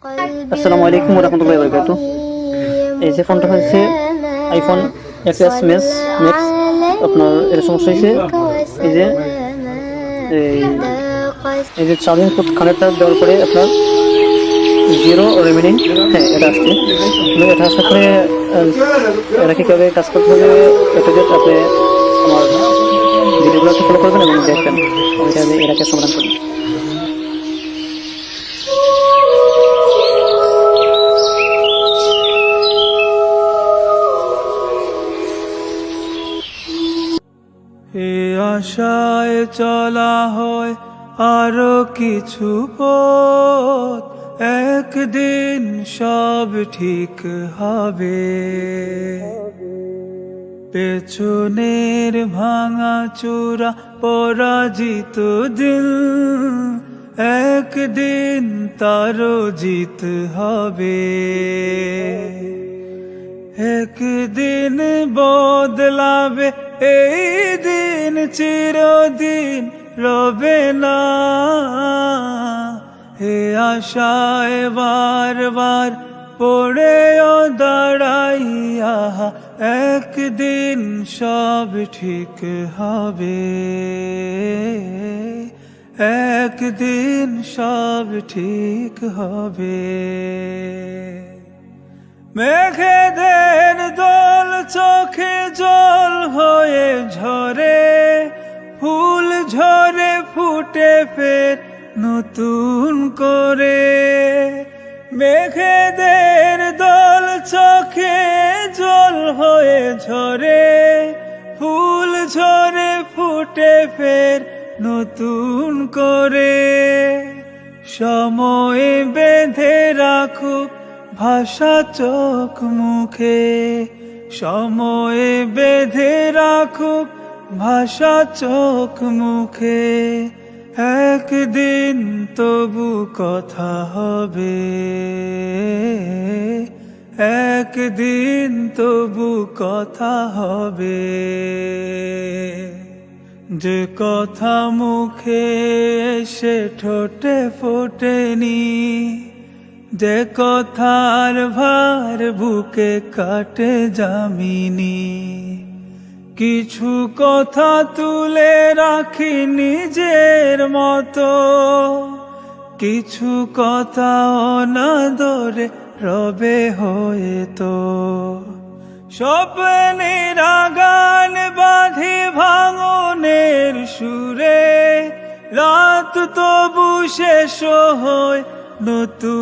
আসসালামু আলাইকুম ওয়া রাহমাতুল্লাহি ওয়া বারাকাতুহু। এই যে ফোনটা হচ্ছে আইফোন XS ম্যাক্স আপনার এর সমস্যা হয়েছে এই যে এই যে চার্জিং পোর্ট কানেক্টর দেওয়ার পরে আপনার জিরো রিমেনিং, হ্যাঁ এটা আসছে। এটা আসার পরে এটা কীভাবে কাজ করতে হবে এটা যে আপনি আমার ভিডিওগুলোকে ফলো করবেন এবং দেখবেন ওইটা এটাকে সমাধান করবেন। এ আশায় চলা হয় আরো কিছু পথ, একদিন সব ঠিক হবে। পেছনের ভাঙা চূড়া পরাজিত দিল, একদিন তারও জিত হবে। একদিন বদলাবে এই দিন, চিরদিন রবে না। হে আশায় বারবার পড়েও দাঁড়াইয়া, একদিন সব ঠিক হবে। একদিন সব ঠিক হবে। মেঘেদের দল চোখে জল হয়ে ঝরে, ফুল ঝরে ফুটে ফের নতুন করে। মেঘেদের দল চোখে জল হয়ে ঝরে, ফুল ঝরে ফুটে ফের নতুন করে। সময় বেঁধে রাখুক ভাষা চোখ মুখে, সময় বেঁধে রাখুক ভাষা চোখ মুখে। একদিন তবু কথা হবে, একদিন তবু কথা হবে। যে কথা মুখে এসে ঠোঁটে ফোটেনি, যে কথার ভার বুকে কাটে যামিনী। কিছু কথা তুলে রাখি নিজের মতো, কিছু কথা অনাদরে রবে হয়তো। স্বপ্নের আগান বাঁধি ভাঙনের সুরে, রাত তবু শেষ হয় নতুন।